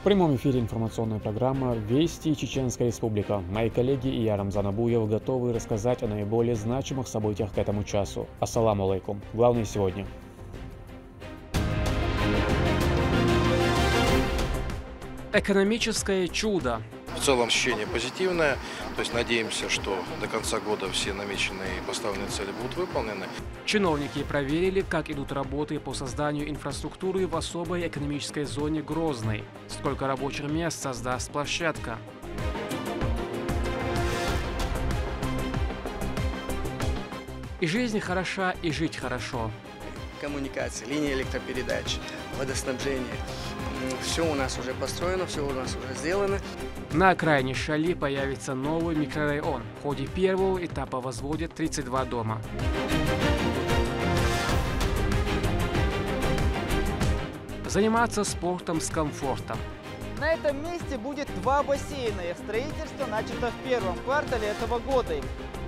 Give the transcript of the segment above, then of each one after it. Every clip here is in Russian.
прямом эфире информационная программа «Вести Чеченская Республика». Мои коллеги и я, Рамзан Абуев, готовы рассказать о наиболее значимых событиях к этому часу. Ассаламу алейкум. Главное сегодня. Экономическое чудо. В целом ощущение позитивное, то есть надеемся, что до конца года все намеченные и поставленные цели будут выполнены. Чиновники проверили, как идут работы по созданию инфраструктуры в особой экономической зоне Грозной. Сколько рабочих мест создаст площадка. И жизнь хороша, и жить хорошо. Коммуникации, линии электропередач, водоснабжение. Все у нас уже построено, все у нас уже сделано. На окраине Шали появится новый микрорайон. В ходе первого этапа возводят 32 дома. Заниматься спортом с комфортом. На этом месте будет 2 бассейна. Их строительство начато в первом квартале этого года.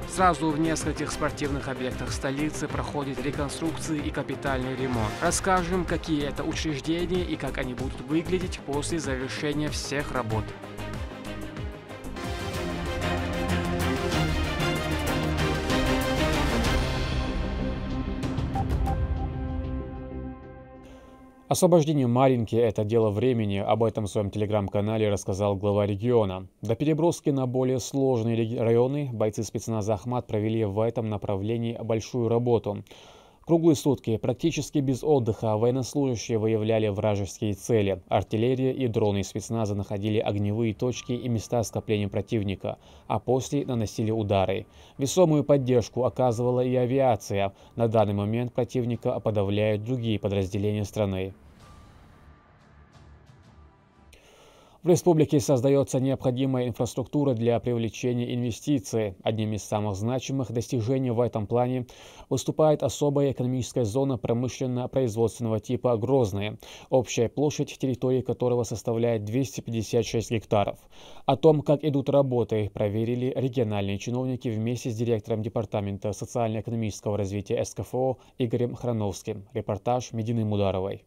Сразу в нескольких спортивных объектах столицы проходит реконструкции и капитальный ремонт. Расскажем, какие это учреждения и как они будут выглядеть после завершения всех работ. Освобождение Марьинки – это дело времени. Об этом в своем телеграм-канале рассказал глава региона. До переброски на более сложные районы бойцы спецназа «Ахмат» провели в этом направлении большую работу. Круглые сутки, практически без отдыха, военнослужащие выявляли вражеские цели. Артиллерия и дроны спецназа находили огневые точки и места скопления противника, а после наносили удары. Весомую поддержку оказывала и авиация. На данный момент противника подавляют другие подразделения страны. В республике создается необходимая инфраструктура для привлечения инвестиций. Одним из самых значимых достижений в этом плане выступает особая экономическая зона промышленно-производственного типа «Грозная», общая площадь территории которого составляет 256 гектаров. О том, как идут работы, проверили региональные чиновники вместе с директором Департамента социально-экономического развития СКФО Игорем Храновским. Репортаж Медины Мударовой.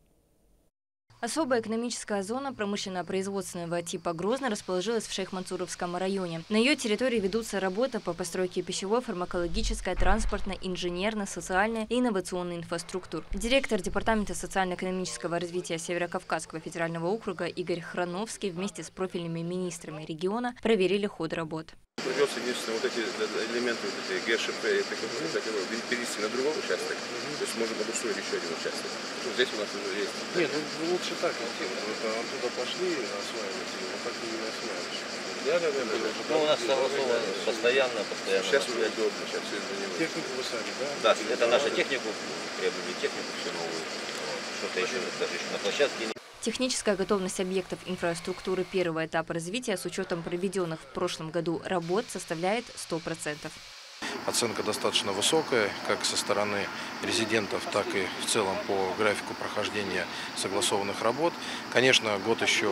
Особая экономическая зона промышленно-производственного типа Грозно расположилась в Шейх-Мансуровском районе. На ее территории ведутся работы по постройке пищевой, фармакологической, транспортной, инженерной, социальной и инновационной инфраструктур. Директор Департамента социально-экономического развития Северокавказского федерального округа Игорь Храновский вместе с профильными министрами региона проверили ход работ. Придется единственное вот эти элементы, вот эти ГШП, перевести на другой участок. То есть можем обустроить еще один участок. Здесь у нас уже есть. Нет, ну лучше так, оттуда пошли осваивать, а так не осваиваешь. Да. Ну, у нас согласовано постоянно. Сейчас уже удобно, сейчас все занимается. Технику вы сами, да? Да, это наша технику, приобрели технику все новую. Что-то еще, даже еще на площадке. Техническая готовность объектов инфраструктуры первого этапа развития с учетом проведенных в прошлом году работ составляет 100%. Оценка достаточно высокая, как со стороны резидентов, так и в целом по графику прохождения согласованных работ. Конечно, год еще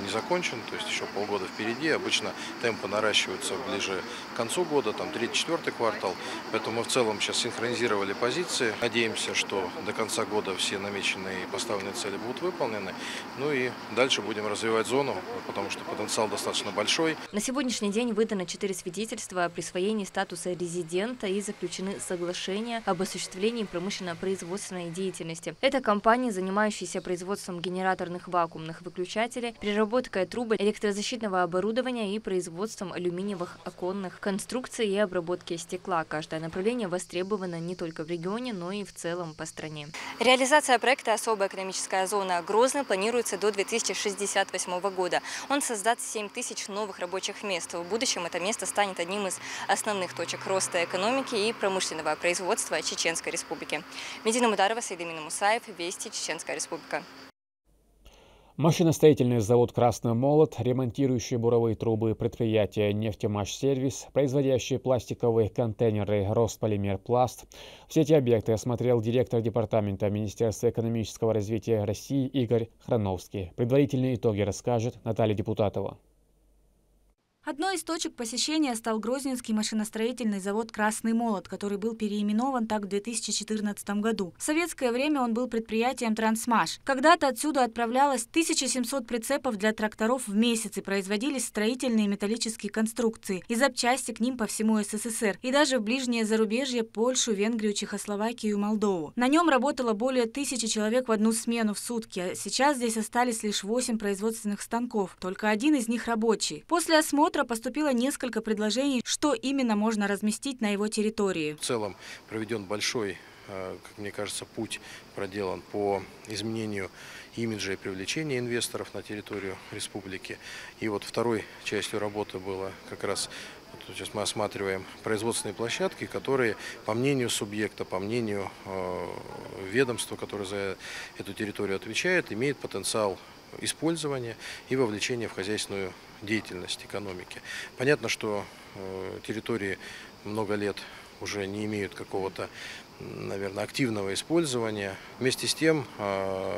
не закончен, то есть еще полгода впереди. Обычно темпы наращиваются ближе к концу года, там 3-4 квартал. Поэтому мы в целом сейчас синхронизировали позиции. Надеемся, что до конца года все намеченные и поставленные цели будут выполнены. Ну и дальше будем развивать зону, потому что потенциал достаточно большой. На сегодняшний день выдано 4 свидетельства о присвоении статуса резидента и заключены соглашения об осуществлении промышленно-производственной деятельности. Это компании, занимающиеся производством генераторных вакуумных выключателей, переработкой труб, электрозащитного оборудования и производством алюминиевых оконных конструкций и обработки стекла. Каждое направление востребовано не только в регионе, но и в целом по стране. Реализация проекта «Особая экономическая зона Грозный» планируется до 2068 года. Он создаст 7 тысяч новых рабочих мест. В будущем это место станет одним из основных точек роста экономики и промышленного производства Чеченской Республики. Медина Мударова, Сейдамин Мусаев, Вести, Чеченская Республика. Машиностроительный завод «Красный молот», ремонтирующий буровые трубы предприятия «Нефтемашсервис», производящие пластиковые контейнеры «Росполимерпласт». Все эти объекты осмотрел директор Департамента Министерства экономического развития России Игорь Храновский. Предварительные итоги расскажет Наталья Депутатова. Одной из точек посещения стал Грозненский машиностроительный завод «Красный молот», который был переименован так в 2014 году. В советское время он был предприятием «Трансмаш». Когда-то отсюда отправлялось 1700 прицепов для тракторов в месяц и производились строительные металлические конструкции и запчасти к ним по всему СССР и даже в ближнее зарубежье – Польшу, Венгрию, Чехословакию и Молдову. На нем работало более 1000 человек в одну смену в сутки, а сейчас здесь остались лишь 8 производственных станков, только один из них рабочий. После осмотра поступило несколько предложений, что именно можно разместить на его территории. В целом проведен большой, как мне кажется, путь проделан по изменению имиджа и привлечения инвесторов на территорию республики. И вот второй частью работы было как раз, вот сейчас мы осматриваем производственные площадки, которые, по мнению субъекта, по мнению ведомства, которое за эту территорию отвечает, имеют потенциал использования и вовлечения в хозяйственную деятельность экономики. Понятно, что территории много лет уже не имеют какого-то, наверное, активного использования. Вместе с тем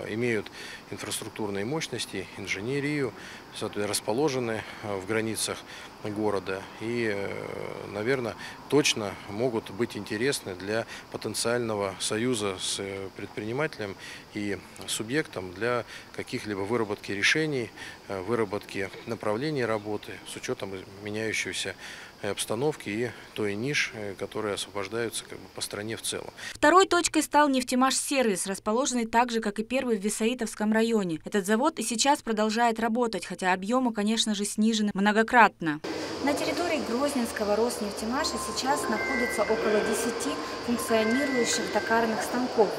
имеют инфраструктурные мощности, инженерию, расположены в границах города и, наверное, точно могут быть интересны для потенциального союза с предпринимателем и субъектом для каких-либо выработки решений, выработки направлений работы с учетом меняющейся обстановки и той ниш, которые освобождаются по стране в целом. Второй точкой стал «Нефтемаш-сервис», расположенный так же, как и первый в Висаитовском районе. Этот завод и сейчас продолжает работать, хотя объемы, конечно же, снижены многократно. На территории Грозненского Роснефтемаша сейчас находится около 10 функционирующих токарных станков.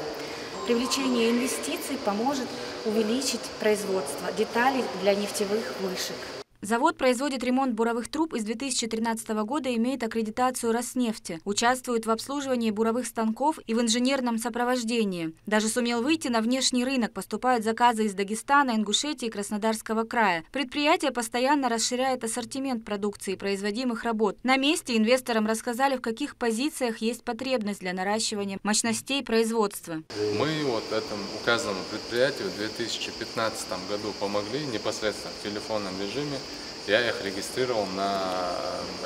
Привлечение инвестиций поможет увеличить производство деталей для нефтевых вышек. Завод производит ремонт буровых труб и с 2013 года имеет аккредитацию Роснефти, участвует в обслуживании буровых станков и в инженерном сопровождении. Даже сумел выйти на внешний рынок, поступают заказы из Дагестана, Ингушетии и Краснодарского края. Предприятие постоянно расширяет ассортимент продукции, производимых работ. На месте инвесторам рассказали, в каких позициях есть потребность для наращивания мощностей производства. Мы этому указанному предприятию в 2015 году помогли непосредственно в телефонном режиме. Я их регистрировал на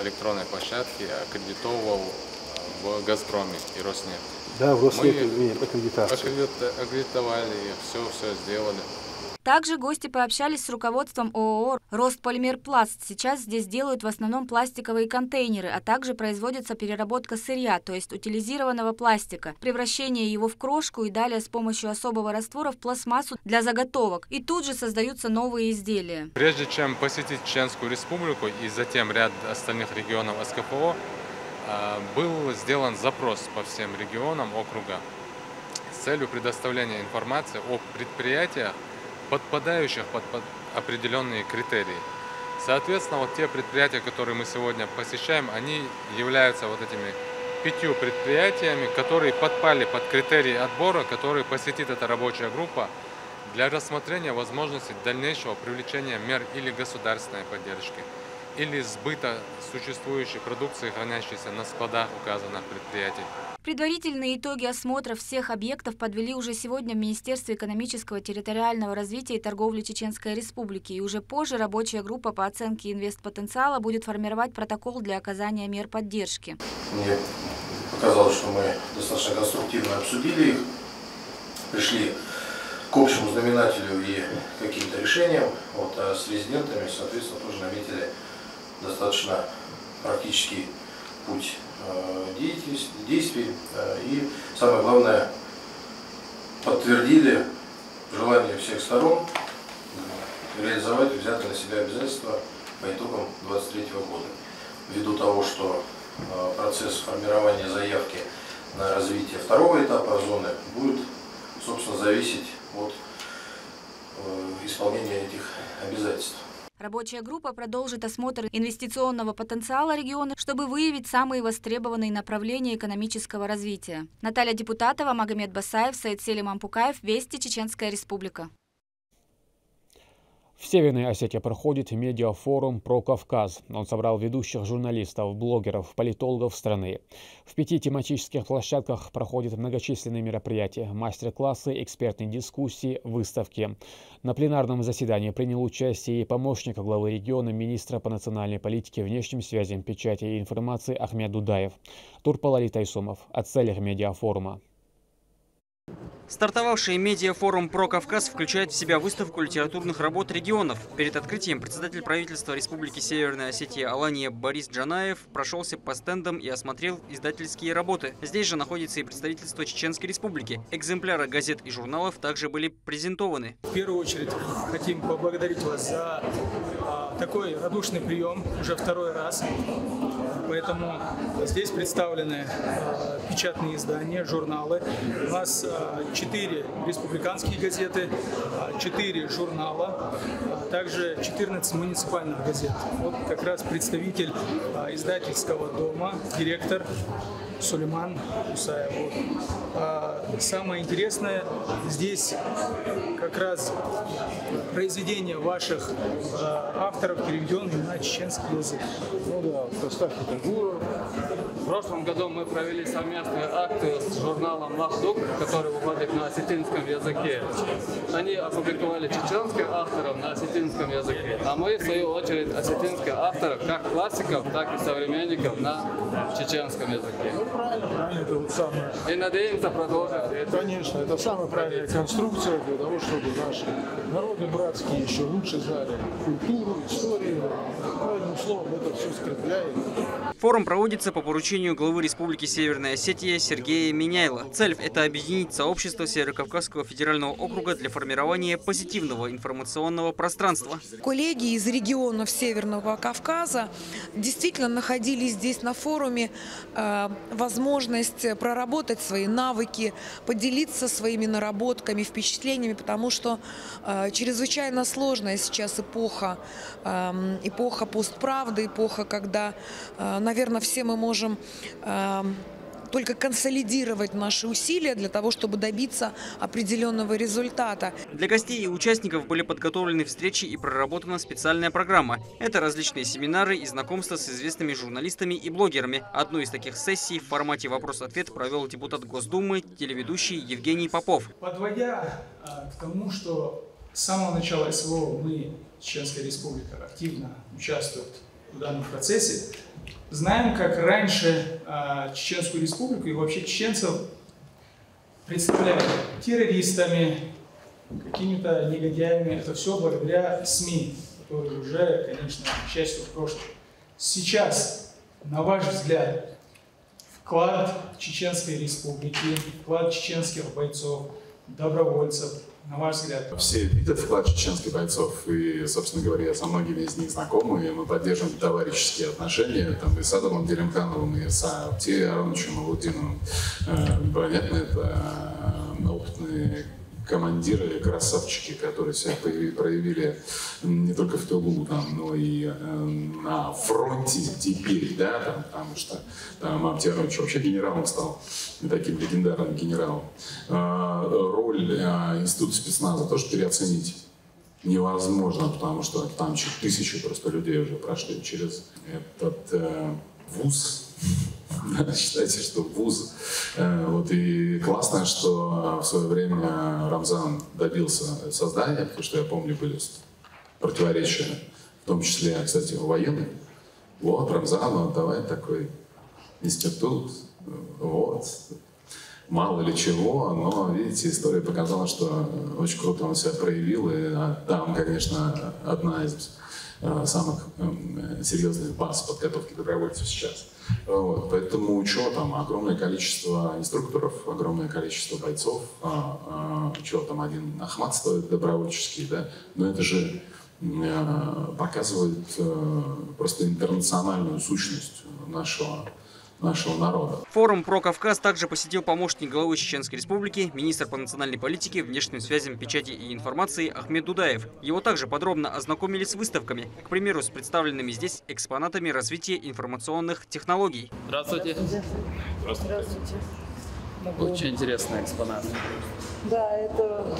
электронной площадке, аккредитовал в «Газпроме» и «Роснефти». Да, в «Роснефти» имеет аккредитацию. Аккредитовали, все сделали. Также гости пообщались с руководством ООО «Ростполимерпласт». Сейчас здесь делают в основном пластиковые контейнеры, а также производится переработка сырья, то есть утилизированного пластика, превращение его в крошку и далее с помощью особого раствора в пластмассу для заготовок. И тут же создаются новые изделия. Прежде чем посетить Чеченскую республику и затем ряд остальных регионов СКПО, был сделан запрос по всем регионам округа с целью предоставления информации о предприятиях, подпадающих под определенные критерии. Соответственно, те предприятия, которые мы сегодня посещаем, они являются этими 5 предприятиями, которые подпали под критерии отбора, которые посетит эта рабочая группа для рассмотрения возможности дальнейшего привлечения мер или государственной поддержки, или сбыта существующей продукции, хранящейся на складах указанных предприятий. Предварительные итоги осмотра всех объектов подвели уже сегодня в Министерстве экономического, территориального развития и торговли Чеченской Республики. И уже позже рабочая группа по оценке инвестпотенциала будет формировать протокол для оказания мер поддержки. Мне показалось, что мы достаточно конструктивно обсудили их, пришли к общему знаменателю и каким-то решениям. А с резидентами, соответственно, тоже наметили достаточно практический путь действий и, самое главное, подтвердили желание всех сторон реализовать взятые на себя обязательства по итогам 2023 года. Ввиду того, что процесс формирования заявки на развитие второго этапа зоны будет, собственно, зависеть от исполнения этих обязательств. Рабочая группа продолжит осмотр инвестиционного потенциала региона, чтобы выявить самые востребованные направления экономического развития. Наталья Депутатова, Магомед Басаев, Саид Селим Ампукаев, Вести, Чеченская Республика. Северной Осетии проходит медиафорум про Кавказ. Он собрал ведущих журналистов, блогеров, политологов страны. В 5 тематических площадках проходят многочисленные мероприятия, мастер-классы, экспертные дискуссии, выставки. На пленарном заседании принял участие и помощник главы региона, министра по национальной политике, внешним связям, печати и информации Ахмед Дудаев. Турпалали Тайсумов о целях медиафорума. Стартовавший медиафорум «Про Кавказ» включает в себя выставку литературных работ регионов. Перед открытием председатель правительства Республики Северная Осетия Алания Борис Джанаев прошелся по стендам и осмотрел издательские работы. Здесь же находится и представительство Чеченской Республики. Экземпляры газет и журналов также были презентованы. В первую очередь хотим поблагодарить вас за такой радушный прием уже второй раз. Поэтому здесь представлены печатные издания, журналы. У нас 4 республиканские газеты, 4 журнала, также 14 муниципальных газет. Вот как раз представитель издательского дома, директор Сулейман Усаев. Самое интересное, здесь как раз произведения ваших авторов, переведенные на чеченский язык. Ну да, Костак Хитагуров. В прошлом году мы провели совместные акты с журналом «Махдук», который выходит на осетинском языке. Они опубликовали чеченских авторов на осетинском языке, а мы, в свою очередь, осетинских авторов, как классиков, так и современников на чеченском языке. Правильно, это вот самое. И надеемся продолжить. Конечно, это самая правильная конструкция для того, чтобы наши народы братские еще лучше знали культуру, историю. Правильным словом это все скрепляет. Форум проводится по поручению главы Республики Северная Осетия Сергея Миняйла. Цель – это объединить сообщество Северокавказского федерального округа для формирования позитивного информационного пространства. Коллеги из регионов Северного Кавказа действительно находились здесь на форуме. Возможность проработать свои навыки, поделиться своими наработками, впечатлениями, потому что чрезвычайно сложная сейчас эпоха постправды, эпоха, когда, наверное, все мы можем только консолидировать наши усилия для того, чтобы добиться определенного результата. Для гостей и участников были подготовлены встречи и проработана специальная программа. Это различные семинары и знакомства с известными журналистами и блогерами. Одну из таких сессий в формате «Вопрос-ответ» провел депутат Госдумы, телеведущий Евгений Попов. Подводя к тому, что с самого начала СВО мы, Чеченская Республика, активно участвует в данном процессе, знаем, как раньше Чеченскую Республику и вообще чеченцев представляли террористами, какими-то негодяями. Это все благодаря СМИ, которые уже, конечно, к счастью, в прошлом. Сейчас, на ваш взгляд, вклад Чеченской Республики, вклад чеченских бойцов, добровольцев, на ваш взгляд? Все видят вклад чеченских бойцов, и, собственно говоря, со многими из них знакомы, и мы поддерживаем товарищеские отношения там, и с Адамом Делимкановым, и с Артемием Ароновичем Алудиновым. Понятно, это опытные командиры, красавчики, которые себя проявили не только в тылу, но и на фронте теперь, да, там, потому что там Артем Аронович вообще генералом стал, таким легендарным генералом. Роль института спецназа тоже переоценить невозможно, потому что там тысячи просто людей уже прошли через этот вуз. Считайте, что вуз. Вот и классно, что в свое время Рамзан добился создания, потому что я помню, были противоречия, в том числе, кстати, военных. Вот, Рамзан, вот, давай такой институт, вот. Мало ли чего, но, видите, история показала, что очень круто он себя проявил, и там, конечно, одна из самых серьезных баз подготовки добровольцев сейчас. Вот, поэтому что там, огромное количество инструкторов, огромное количество бойцов, что там один Ахмат стоит добровольческий, да, но это же показывает просто интернациональную сущность нашего народа. Форум «Про Кавказ» также посетил помощник главы Чеченской Республики, министр по национальной политике, внешним связям, печати и информации Ахмед Дудаев. Его также подробно ознакомили с выставками, к примеру, с представленными здесь экспонатами развития информационных технологий. Здравствуйте. Здравствуйте. Очень интересный экспонат. Да, это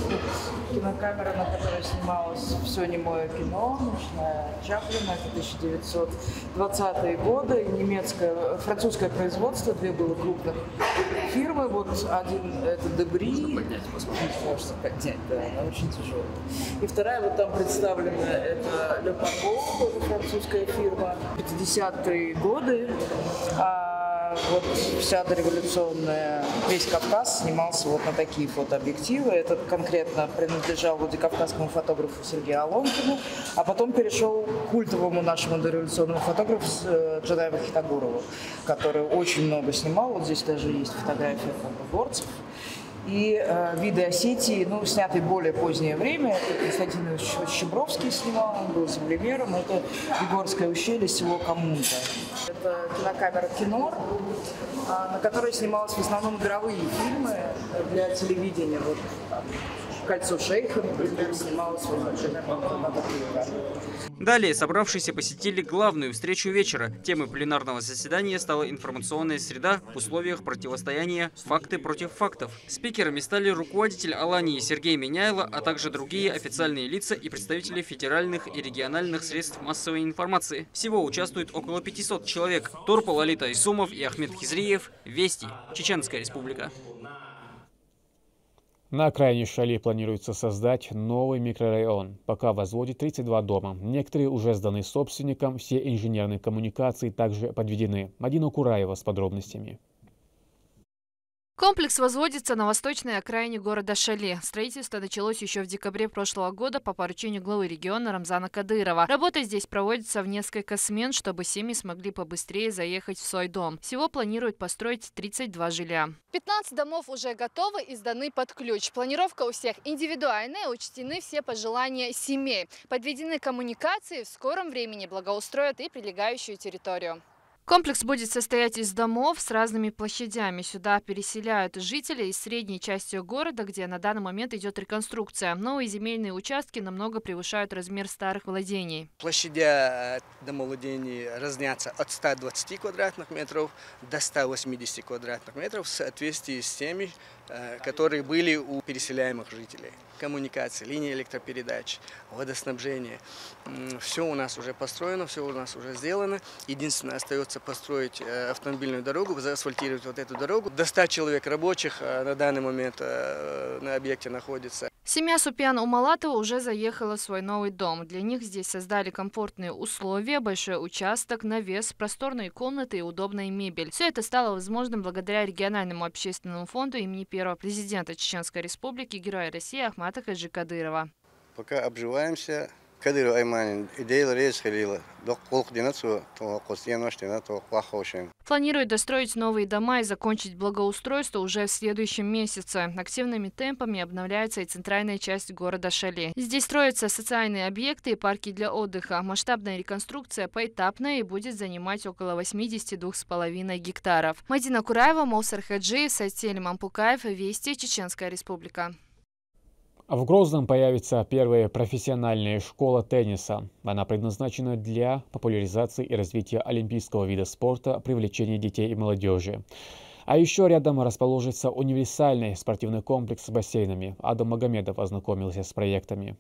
кинокамера, на которой снималось все немое кино, начиная от Чаплина, это 1920-е годы, французское производство, две было крупных фирмы, вот один это Дебри, можно поднять, да, она очень тяжелая. И вторая, вот там представлена, это Le Pargo, тоже французская фирма, 50-е годы. Вот вся дореволюционная, весь Кавказ снимался вот на такие фотообъективы. Этот конкретно принадлежал владикавказскому фотографу Сергею Алонкину, а потом перешел к культовому нашему дореволюционному фотографу Джанаеву Хитагурову, который очень много снимал. Вот здесь даже есть фотография борцев. И виды Осетии, ну, снятые в более позднее время, это Константин Щебровский снимал, он был землемером, это Егорское ущелье, село Коммунта. Это кинокамера «Кинор», на которой снималось в основном игровые фильмы для телевидения. Вот «Кольцо шейха», например, снималось на такие камеры. Далее собравшиеся посетили главную встречу вечера. Темой пленарного заседания стала информационная среда в условиях противостояния «Факты против фактов». Спикерами стали руководитель Алании Сергей Меняйло, а также другие официальные лица и представители федеральных и региональных средств массовой информации. Всего участвует около 500 человек. Турпал Лолита Исумов и Ахмед Хизриев. Вести. Чеченская республика. На окраине Шали планируется создать новый микрорайон. Пока возводит 32 дома. Некоторые уже сданы собственникам, все инженерные коммуникации также подведены. Мадина Кураева с подробностями. Комплекс возводится на восточной окраине города Шали. Строительство началось еще в декабре прошлого года по поручению главы региона Рамзана Кадырова. Работа здесь проводится в несколько смен, чтобы семьи смогли побыстрее заехать в свой дом. Всего планируют построить 32 жилья. 15 домов уже готовы и сданы под ключ. Планировка у всех индивидуальная, учтены все пожелания семей. Подведены коммуникации, в скором времени благоустроят и прилегающую территорию. Комплекс будет состоять из домов с разными площадями. Сюда переселяют жителей из средней части города, где на данный момент идет реконструкция. Новые земельные участки намного превышают размер старых владений. Площади домовладений разнятся от 120 квадратных метров до 180 квадратных метров в соответствии с теми, которые были у переселяемых жителей. Коммуникации, линии электропередач, водоснабжение. Все у нас уже построено, все у нас уже сделано. Единственное, остается построить автомобильную дорогу, заасфальтировать вот эту дорогу. До 100 человек рабочих на данный момент на объекте находится. Семья Супьяна Умалатова уже заехала в свой новый дом. Для них здесь создали комфортные условия, большой участок, навес, просторные комнаты и удобная мебель. Все это стало возможным благодаря региональному общественному фонду имени первого президента Чеченской республики, героя России Ахмата Хаджи Кадырова. Пока обживаемся, Кадыров Айманин, идея рейс ходила, до колк динацу, то костяноштина, то плохошен. Планируют достроить новые дома и закончить благоустройство уже в следующем месяце. Активными темпами обновляется и центральная часть города Шали. Здесь строятся социальные объекты и парки для отдыха. Масштабная реконструкция поэтапная и будет занимать около 82,5 гектаров. Мадина Кураева, Моусар Хаджиев, Сайтель Мампукаев, Вести, Чеченская республика. В Грозном появится первая профессиональная школа тенниса. Она предназначена для популяризации и развития олимпийского вида спорта, привлечения детей и молодежи. А еще рядом расположится универсальный спортивный комплекс с бассейнами. Адам Магомедов ознакомился с проектами.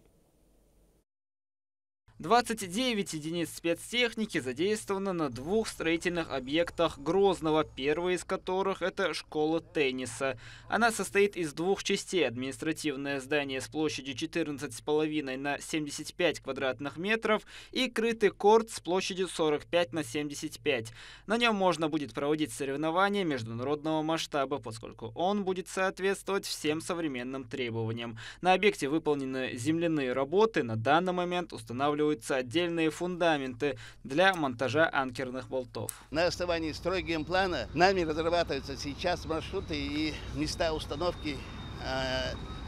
29 единиц спецтехники задействовано на 2 строительных объектах Грозного, первый из которых – это школа тенниса. Она состоит из 2 частей. Административное здание с площадью 14,5 на 75 квадратных метров и крытый корт с площадью 45 на 75. На нем можно будет проводить соревнования международного масштаба, поскольку он будет соответствовать всем современным требованиям. На объекте выполнены земляные работы, на данный момент устанавливаются отдельные фундаменты для монтажа анкерных болтов. На основании стройгенплана нами разрабатываются сейчас маршруты и места установки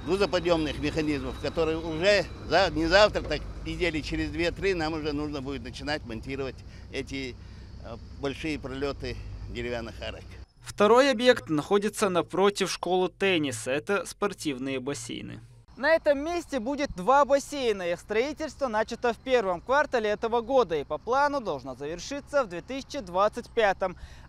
грузоподъемных механизмов, которые уже не завтра, так недели через 2-3 нам уже нужно будет начинать монтировать эти большие пролеты деревянных арок. Второй объект находится напротив школы тенниса. Это спортивные бассейны. На этом месте будет 2 бассейна. Их строительство начато в первом квартале этого года и по плану должно завершиться в 2025.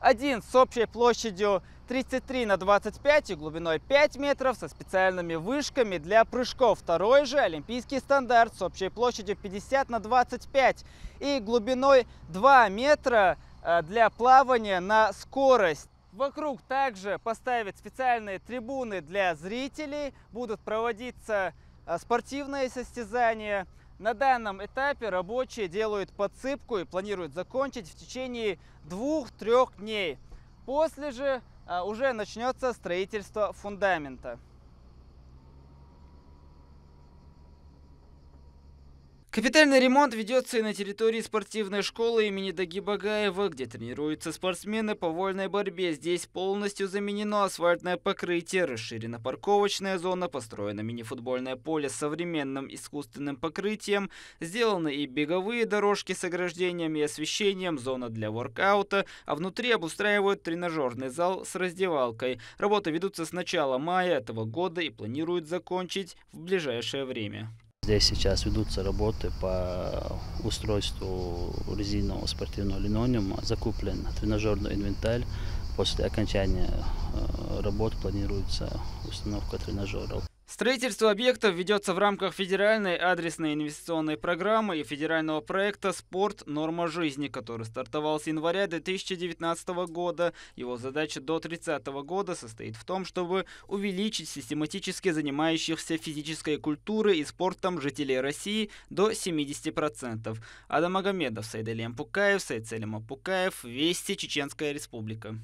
Один с общей площадью 33 на 25 и глубиной 5 метров со специальными вышками для прыжков. Второй же олимпийский стандарт с общей площадью 50 на 25 и глубиной 2 метра для плавания на скорость. Вокруг также поставят специальные трибуны для зрителей, будут проводиться спортивные состязания. На данном этапе рабочие делают подсыпку и планируют закончить в течение 2-3 дней. После же уже начнется строительство фундамента. Капитальный ремонт ведется и на территории спортивной школы имени Даги Багаева, где тренируются спортсмены по вольной борьбе. Здесь полностью заменено асфальтное покрытие, расширена парковочная зона, построено мини-футбольное поле с современным искусственным покрытием, сделаны и беговые дорожки с ограждением и освещением, зона для воркаута, а внутри обустраивают тренажерный зал с раздевалкой. Работы ведутся с начала мая этого года и планируют закончить в ближайшее время. Здесь сейчас ведутся работы по устройству резинового спортивного линолеума. Закуплен тренажерный инвентарь. После окончания работ планируется установка тренажеров. Строительство объектов ведется в рамках федеральной адресной инвестиционной программы и федерального проекта «Спорт. Норма жизни», который стартовал с января 2019 года. Его задача до 2030 года состоит в том, чтобы увеличить систематически занимающихся физической культурой и спортом жителей России до 70%. Адам Магомедов, Сайдали Ампукаев, Сайцелем Апукаев, Вести, Чеченская Республика.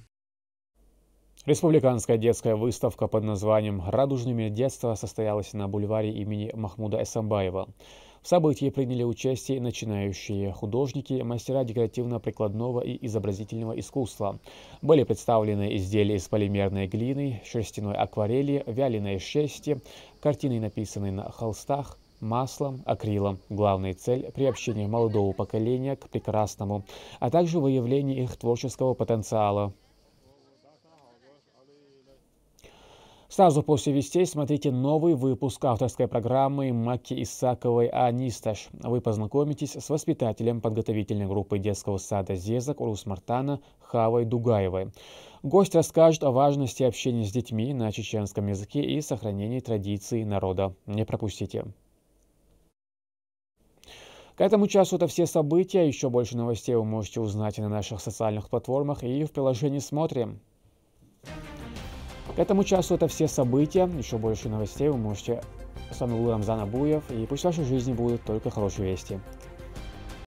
Республиканская детская выставка под названием «Радужный мир детства» состоялась на бульваре имени Махмуда Эсамбаева. В событии приняли участие начинающие художники, мастера декоративно-прикладного и изобразительного искусства. Были представлены изделия из полимерной глины, шерстяной акварели, вяленой шерсти, картины, написанные на холстах, маслом, акрилом. Главная цель – приобщение молодого поколения к прекрасному, а также выявление их творческого потенциала. Сразу после вестей смотрите новый выпуск авторской программы Макки Исаковой «Анисташ». Вы познакомитесь с воспитателем подготовительной группы детского сада «Зезак» Урус-Мартана Хавой Дугаевой. Гость расскажет о важности общения с детьми на чеченском языке и сохранении традиций народа. Не пропустите. К этому часу это все события. Еще больше новостей вы можете узнать на наших социальных платформах и в приложении «Смотрим». К этому часу это все события. Еще больше новостей вы можете... С вами был Рамзан Абуев. И пусть в вашей жизни будут только хорошие вести.